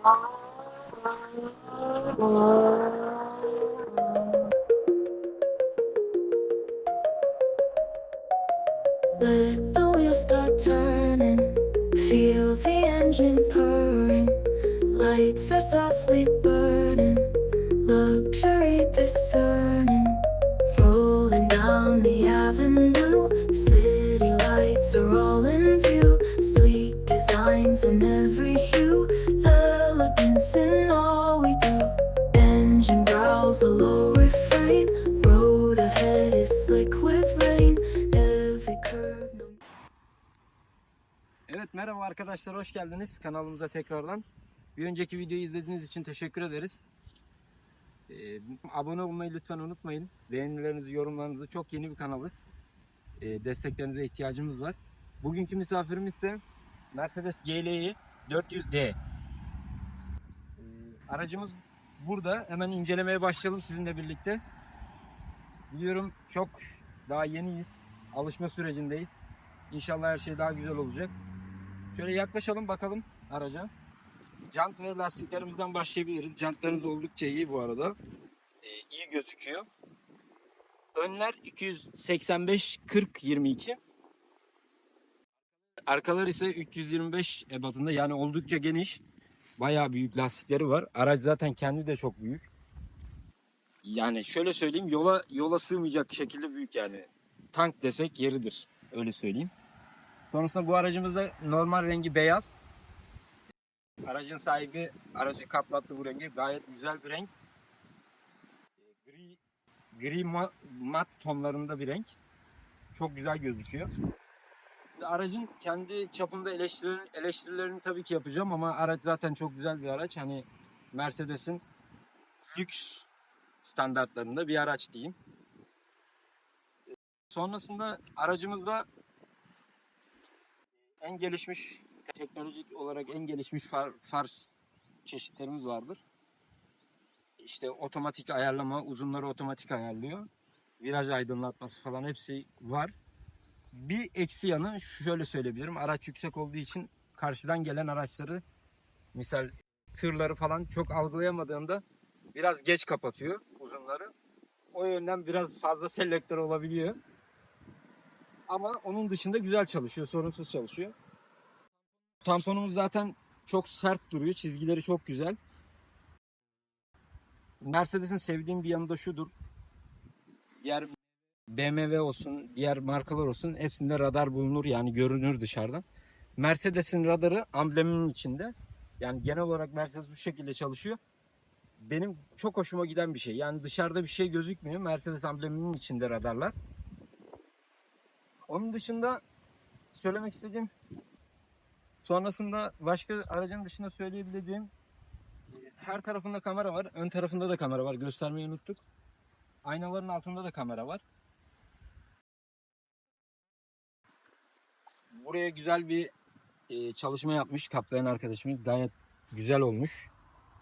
Let the wheels start turning, feel the engine purring. Lights are softly burning, luxury discerning. Rolling down the avenue, city lights are all in view. Sleek designs in every hue, elegance in all we do. Engine growls a low refrain, road ahead is slick with rain. Every curve no. Evet, merhaba arkadaşlar, hoş geldiniz kanalımıza tekrardan. Bir önceki videoyu izlediğiniz için teşekkür ederiz. Abone olmayı lütfen unutmayın. Beğenilerinizi, yorumlarınızı, çok yeni bir kanalız. Desteklerinize ihtiyacımız var. Bugünkü misafirimiz ise Mercedes GLE 400D. Aracımız burada. Hemen incelemeye başlayalım sizinle birlikte. Biliyorum çok daha yeniyiz. Alışma sürecindeyiz. İnşallah her şey daha güzel olacak. Şöyle yaklaşalım bakalım araca. Jant ve lastiklerimizden başlayabiliriz. Jantlarımız oldukça iyi bu arada. İyi gözüküyor. Önler 285-40-22. Arkalar ise 325 ebatında, yani oldukça geniş. Bayağı büyük lastikleri var. Araç zaten kendi de çok büyük. Yani şöyle söyleyeyim, yola sığmayacak şekilde büyük yani. Tank desek yeridir. Öyle söyleyeyim. Sonrasında bu aracımızda normal rengi beyaz. Aracın sahibi aracı kaplattı bu rengi. Gayet güzel bir renk. Gri mat tonlarında bir renk. Çok güzel gözüküyor. Aracın kendi çapında eleştirilerini tabii ki yapacağım ama araç zaten çok güzel bir araç. Hani Mercedes'in lüks standartlarında bir araç diyeyim. Sonrasında aracımızda en gelişmiş, teknolojik olarak en gelişmiş far çeşitlerimiz vardır. İşte otomatik ayarlama, uzunları otomatik ayarlıyor. Viraj aydınlatması falan hepsi var. Bir eksi yanı şöyle söyleyebilirim. Araç yüksek olduğu için karşıdan gelen araçları, misal tırları falan çok algılayamadığında biraz geç kapatıyor uzunları. O yönden biraz fazla selektör olabiliyor. Ama onun dışında güzel çalışıyor, sorunsuz çalışıyor. Tamponumuz zaten çok sert duruyor. Çizgileri çok güzel. Mercedes'in sevdiğim bir yanı da şudur. Diğer BMW olsun, diğer markalar olsun, hepsinde radar bulunur, yani görünür dışarıdan. Mercedes'in radarı ambleminin içinde. Yani genel olarak Mercedes bu şekilde çalışıyor. Benim çok hoşuma giden bir şey. Yani dışarıda bir şey gözükmüyor. Mercedes ambleminin içinde radarlar. Onun dışında söylemek istediğim, sonrasında başka aracın dışında söyleyebileceğim, her tarafında kamera var. Ön tarafında da kamera var. Göstermeyi unuttuk. Aynaların altında da kamera var. Buraya güzel bir çalışma yapmış kaplayan arkadaşımız. Gayet güzel olmuş.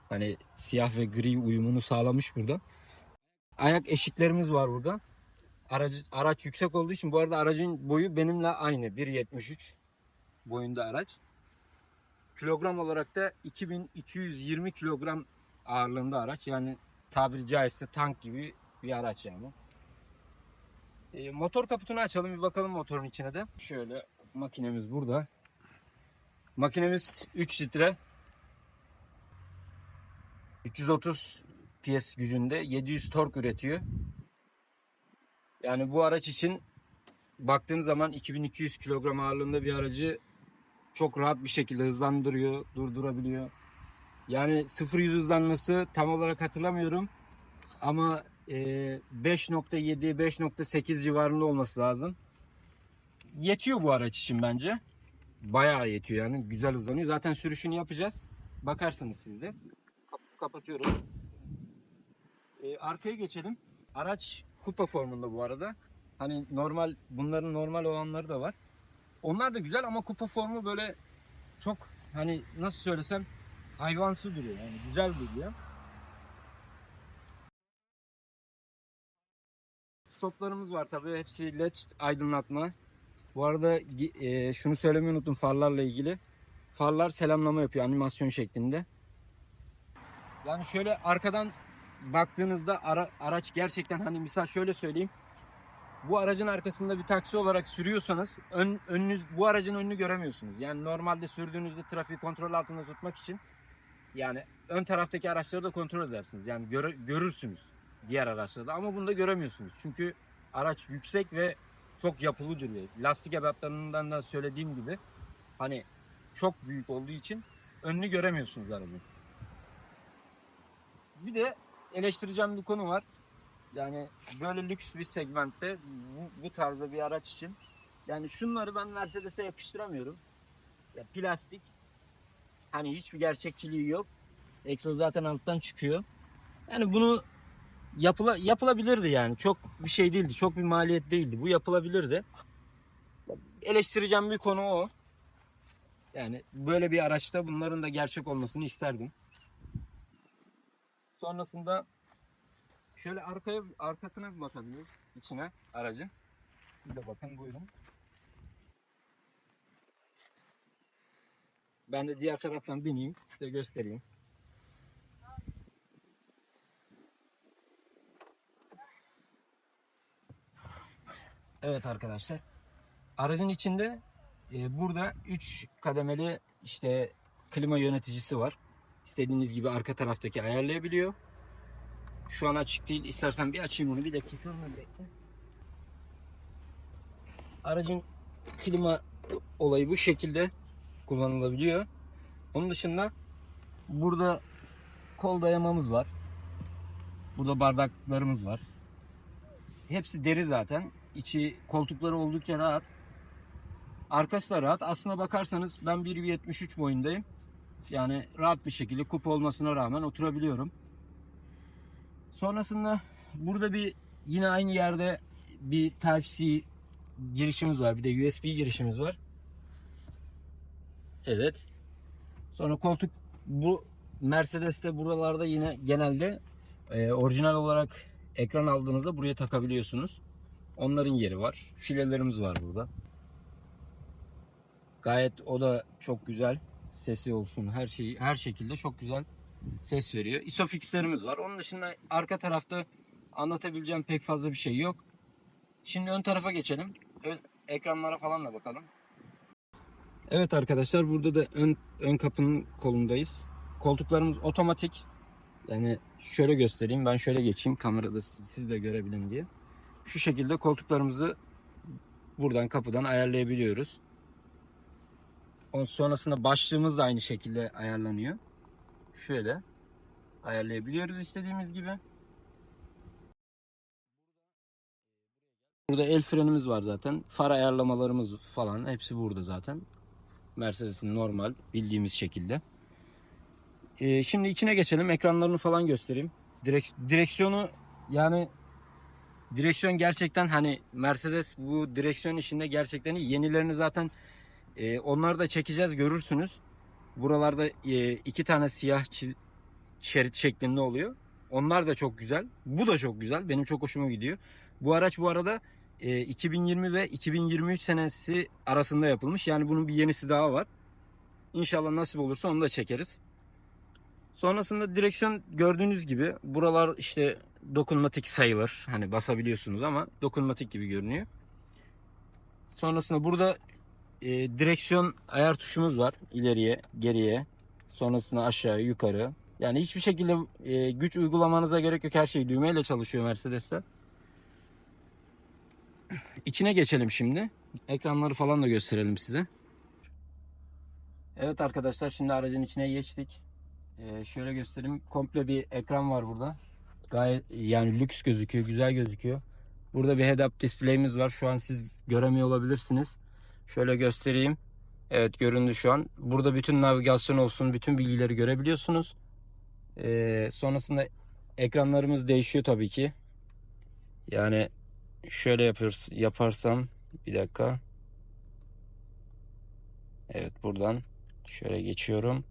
Hani siyah ve gri uyumunu sağlamış burada. Ayak eşiklerimiz var burada. Araç yüksek olduğu için, bu arada aracın boyu benimle aynı. 1.73 boyunda araç. Kilogram olarak da 2220 kilogram ağırlığında araç. Yani tabiri caizse tank gibi bir araç yani. Motor kaputunu açalım, bir bakalım motorun içine de. Şöyle, makinemiz burada. Makinemiz 3 litre. 330 PS gücünde, 700 tork üretiyor. Yani bu araç için baktığınız zaman 2200 kilogram ağırlığında bir aracı çok rahat bir şekilde hızlandırıyor, durdurabiliyor. Yani 0-100 hızlanması tam olarak hatırlamıyorum ama 5.7-5.8 civarında olması lazım. Yetiyor bu araç için bence. Bayağı yetiyor yani, güzel hızlanıyor. Zaten sürüşünü yapacağız. Bakarsınız siz de. Kapatıyorum. Arkaya geçelim. Araç kupa formunda bu arada. Hani normal, bunların normal olanları da var. Onlar da güzel ama kupa formu böyle çok, hani nasıl söylesem, hayvansı duruyor. Yani güzel duruyor. Stoplarımız var tabii. Hepsi led aydınlatma. Bu arada şunu söylemeyi unuttum farlarla ilgili. Farlar selamlama yapıyor animasyon şeklinde. Yani şöyle arkadan baktığınızda araç gerçekten, hani misal şöyle söyleyeyim. Bu aracın arkasında bir taksi olarak sürüyorsanız önünüz, bu aracın önünü göremiyorsunuz. Yani normalde sürdüğünüzde trafiği kontrol altında tutmak için yani ön taraftaki araçları da kontrol edersiniz. Yani görürsünüz diğer araçlarda, ama bunu da göremiyorsunuz. Çünkü araç yüksek ve çok yapılı duruyor. Lastik ebatlarından da söylediğim gibi hani çok büyük olduğu için önünü göremiyorsunuz aracın. Bir de eleştireceğim bir konu var. Yani böyle lüks bir segmentte bu tarzda bir araç için yani şunları ben Mercedes'e yakıştıramıyorum. Ya plastik, hani hiçbir gerçekçiliği yok. Egzoz zaten alttan çıkıyor. Yani bunu yapılabilirdi yani. Çok bir şey değildi. Çok bir maliyet değildi. Bu yapılabilirdi. Eleştireceğim bir konu o. Yani böyle bir araçta bunların da gerçek olmasını isterdim. Sonrasında şöyle arkasına bir bakabiliriz, içine aracın. Bir de bakın, buyurun. Ben de diğer taraftan bineyim, size göstereyim. Evet arkadaşlar. Aracın içinde burada 3 kademeli işte klima yöneticisi var. İstediğiniz gibi arka taraftaki ayarlayabiliyor. Şu an açık değil. İstersen bir açayım onu. Bir dakika. Aracın klima olayı bu şekilde kullanılabiliyor. Onun dışında burada kol dayamamız var. Burada bardaklarımız var. Hepsi deri zaten. İçi, koltukları oldukça rahat. Arkası da rahat. Aslına bakarsanız ben 1.73 boyundayım. Yani rahat bir şekilde kupa olmasına rağmen oturabiliyorum. Sonrasında burada yine aynı yerde bir Type-C girişimiz var. Bir de USB girişimiz var. Evet. Sonra koltuk, bu Mercedes'te buralarda yine genelde orijinal olarak ekran aldığınızda buraya takabiliyorsunuz. Onların yeri var. Filelerimiz var burada. Gayet o da çok güzel. Sesi olsun, her şeyi, her şekilde çok güzel ses veriyor. Isofix'lerimiz var. Onun dışında arka tarafta anlatabileceğim pek fazla bir şey yok. Şimdi ön tarafa geçelim. Ekranlara falan da bakalım. Evet arkadaşlar, burada da ön kapının kolundayız. Koltuklarımız otomatik. Yani şöyle göstereyim. Ben şöyle geçeyim kamerada siz de görebilin diye. Şu şekilde koltuklarımızı buradan, kapıdan ayarlayabiliyoruz. Sonrasında başlığımız da aynı şekilde ayarlanıyor. Şöyle ayarlayabiliyoruz istediğimiz gibi. Burada el frenimiz var zaten. Far ayarlamalarımız falan hepsi burada zaten. Mercedes'in normal bildiğimiz şekilde. Şimdi içine geçelim. Ekranlarını falan göstereyim. Direksiyonu, yani direksiyon gerçekten, hani Mercedes bu direksiyon işinde gerçekten iyi. Yenilerini zaten onları da çekeceğiz, görürsünüz. Buralarda 2 tane siyah şerit şeklinde oluyor. Onlar da çok güzel. Bu da çok güzel. Benim çok hoşuma gidiyor. Bu araç bu arada 2020 ve 2023 senesi arasında yapılmış. Yani bunun bir yenisi daha var. İnşallah nasip olursa onu da çekeriz. Sonrasında direksiyon gördüğünüz gibi buralar işte dokunmatik sayılır. Hani basabiliyorsunuz ama dokunmatik gibi görünüyor. Sonrasında burada direksiyon ayar tuşumuz var. İleriye, geriye. Sonrasında aşağı, yukarı. Yani hiçbir şekilde güç uygulamanıza gerek yok. Her şey düğmeyle çalışıyor Mercedes'te. İçine geçelim şimdi. Ekranları falan da gösterelim size. Evet arkadaşlar, şimdi aracın içine geçtik. Şöyle göstereyim. Komple bir ekran var burada. Gayet yani lüks gözüküyor, güzel gözüküyor. Burada bir head-up display'imiz var. Şu an siz göremiyor olabilirsiniz. Şöyle göstereyim. Evet, göründü şu an. Burada bütün navigasyon olsun, bütün bilgileri görebiliyorsunuz. Sonrasında ekranlarımız değişiyor tabii ki. Yani şöyle yaparsam bir dakika. Evet, buradan şöyle geçiyorum.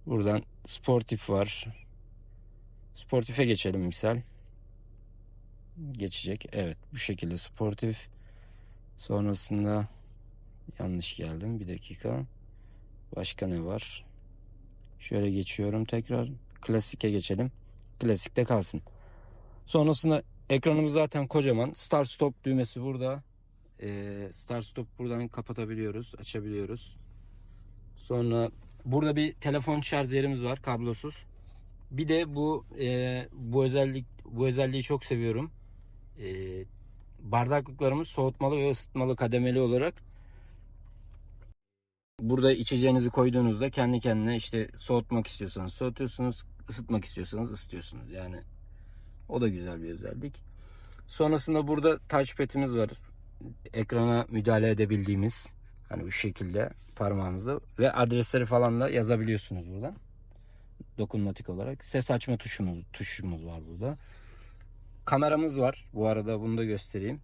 Buradan sportif var. Sportife geçelim misal. Geçecek. Evet, bu şekilde sportif. Sonrasında yanlış geldim. Bir dakika. Başka ne var? Şöyle geçiyorum tekrar. Klasik'e geçelim. Klasik'te kalsın. Sonrasında ekranımız zaten kocaman. Start stop düğmesi burada. Start stop buradan kapatabiliyoruz, açabiliyoruz. Sonra burada bir telefon şarj yerimiz var, kablosuz. Bir de bu özelliği çok seviyorum. Bardaklıklarımız soğutmalı ve ısıtmalı kademeli olarak. Burada içeceğinizi koyduğunuzda kendi kendine işte soğutmak istiyorsanız soğutuyorsunuz, ısıtmak istiyorsanız ısıtıyorsunuz. Yani o da güzel bir özellik. Sonrasında burada touchpad'imiz var. Ekrana müdahale edebildiğimiz, hani bu şekilde parmağımızla ve adresleri falan da yazabiliyorsunuz buradan. Dokunmatik olarak. Ses açma tuşumuz var burada. Kameramız var. Bu arada bunu da göstereyim.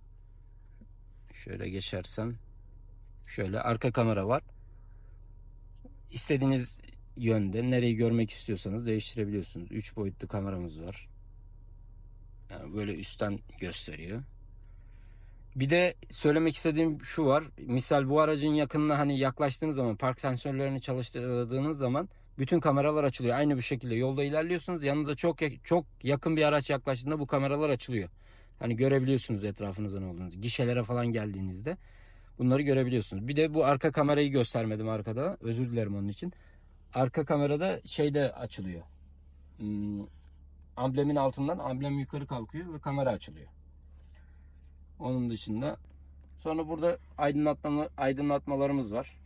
Şöyle geçersem. Şöyle arka kamera var. İstediğiniz yönde nereyi görmek istiyorsanız değiştirebiliyorsunuz. 3 boyutlu kameramız var. Yani böyle üstten gösteriyor. Bir de söylemek istediğim şu var. Misal bu aracın yakınına hani yaklaştığınız zaman, park sensörlerini çalıştırdığınız zaman bütün kameralar açılıyor. Aynı bu şekilde yolda ilerliyorsunuz. Yanınıza çok yakın bir araç yaklaştığında bu kameralar açılıyor. Hani görebiliyorsunuz etrafınızda ne olduğunu. Gişelere falan geldiğinizde bunları görebiliyorsunuz. Bir de bu arka kamerayı göstermedim arkada. Özür dilerim onun için. Arka kamerada şeyde açılıyor. Amblemin altından amblem yukarı kalkıyor ve kamera açılıyor. Onun dışında sonra burada aydınlatmalarımız var.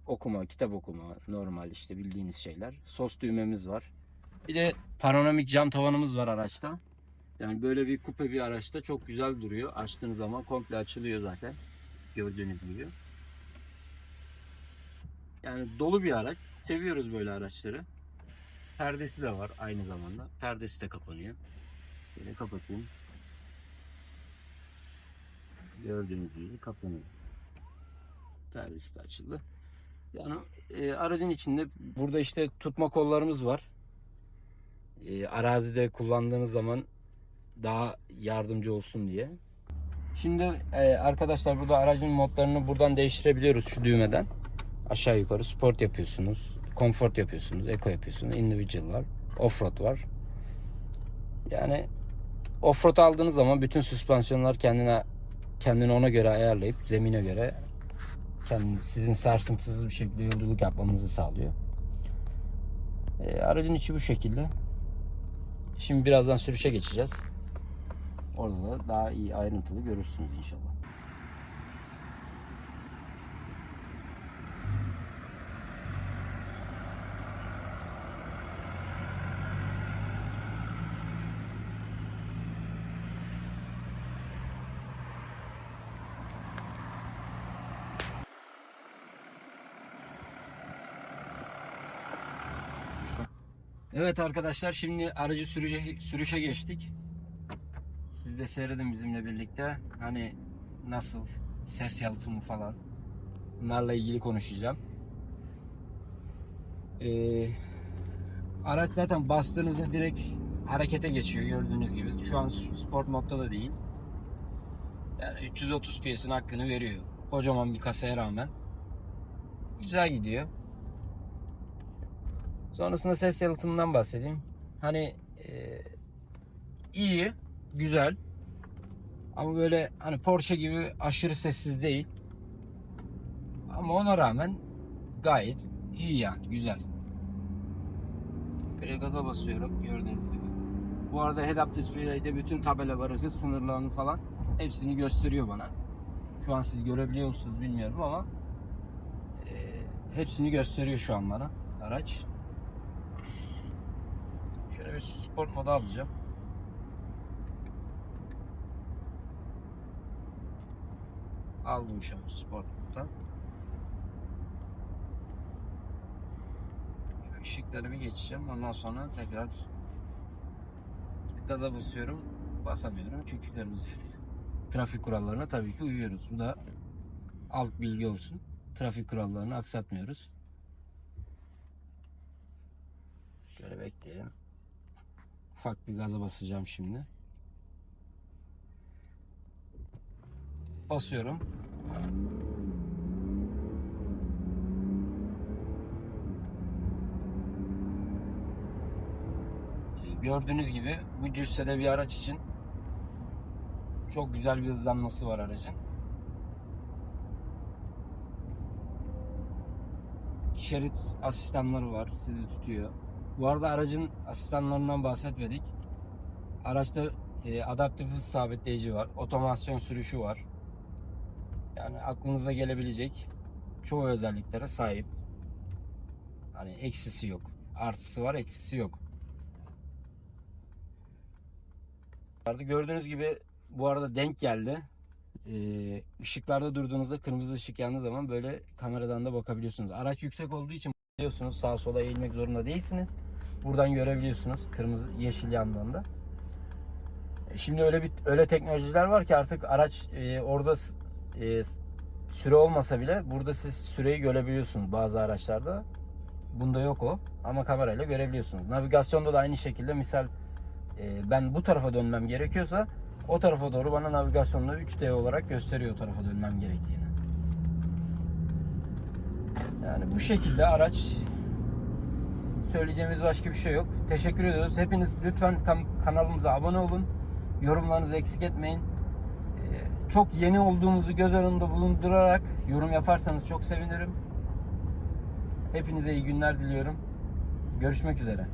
Okuma, kitap okuma, normal işte bildiğiniz şeyler. Sos düğmemiz var. Bir de panoramik cam tavanımız var araçta. Yani böyle bir kupe bir araçta çok güzel duruyor. Açtığınız zaman komple açılıyor zaten. Gördüğünüz gibi. Yani dolu bir araç. Seviyoruz böyle araçları. Perdesi de var aynı zamanda. Perdesi de kapanıyor. Böyle kapatayım. Gördüğünüz gibi kapanıyor. Perdesi de açıldı. Yani aracın içinde burada işte tutma kollarımız var. Arazide kullandığınız zaman daha yardımcı olsun diye. Şimdi arkadaşlar burada aracın modlarını buradan değiştirebiliyoruz şu düğmeden. Aşağı yukarı sport yapıyorsunuz, comfort yapıyorsunuz, eco yapıyorsunuz, individual var, offroad var. Yani offroad aldığınız zaman bütün süspansiyonlar kendini ona göre ayarlayıp zemine göre sizin sarsıntısız bir şekilde yolculuk yapmanızı sağlıyor. Aracın içi bu şekilde. Şimdi birazdan sürüşe geçeceğiz. Orada da daha iyi ayrıntılı görürsünüz inşallah. Evet arkadaşlar, şimdi aracı sürüşe geçtik. Siz de seyredin bizimle birlikte. Hani nasıl, ses yalıtımı falan. Bunlarla ilgili konuşacağım. Araç zaten bastığınızda direkt harekete geçiyor gördüğünüz gibi. Şu an sport modda da değil. Yani 330 PS'in hakkını veriyor. Kocaman bir kasaya rağmen. Güzel gidiyor. Sonrasında ses yalıtımından bahsedeyim. Hani iyi, güzel. Ama böyle hani Porsche gibi aşırı sessiz değil. Ama ona rağmen gayet iyi yani, güzel. Böyle gaza basıyorum gördüğünüz gibi. Bu arada head-up display'de bütün tabelaları, hız sınırlarını falan hepsini gösteriyor bana. Şu an siz görebiliyor musunuz bilmiyorum ama hepsini gösteriyor şu an bana araç. Şöyle bir sport moda alacağım. Aldım şu an sport moddan. Işıkları bir geçeceğim. Ondan sonra tekrar gaza basıyorum. Basamıyorum çünkü kırmızı yanıyor. Trafik kurallarına tabii ki uyuyoruz. Bu da alt bilgi olsun. Trafik kurallarını aksatmıyoruz. Şöyle bekleyelim. Ufak bir gaza basacağım şimdi. Basıyorum. Gördüğünüz gibi bu cüssede bir araç için çok güzel bir hızlanması var aracın. Şerit asistanları var, sizi tutuyor. Bu arada aracın asistanlarından bahsetmedik. Araçta adaptif hız sabitleyici var, otomasyon sürüşü var. Yani aklınıza gelebilecek çoğu özelliklere sahip. Hani eksisi yok. Artısı var, eksisi yok. Gördüğünüz gibi bu arada denk geldi. Işıklarda durduğunuzda kırmızı ışık yandığı zaman böyle kameradan da bakabiliyorsunuz. Araç yüksek olduğu için biliyorsunuz sağa sola eğilmek zorunda değilsiniz. Buradan görebiliyorsunuz kırmızı yeşil yandığında. Şimdi öyle teknolojiler var ki artık araç orada süre olmasa bile burada siz süreyi görebiliyorsunuz bazı araçlarda. Bunda yok o ama kamerayla görebiliyorsunuz. Navigasyonda da aynı şekilde misal ben bu tarafa dönmem gerekiyorsa o tarafa doğru bana navigasyonla 3D olarak gösteriyor o tarafa dönmem gerektiğini. Yani bu şekilde araç, söyleyeceğimiz başka bir şey yok. Teşekkür ediyoruz. Hepiniz lütfen kanalımıza abone olun. Yorumlarınızı eksik etmeyin. Çok yeni olduğumuzu göz önünde bulundurarak yorum yaparsanız çok sevinirim. Hepinize iyi günler diliyorum. Görüşmek üzere.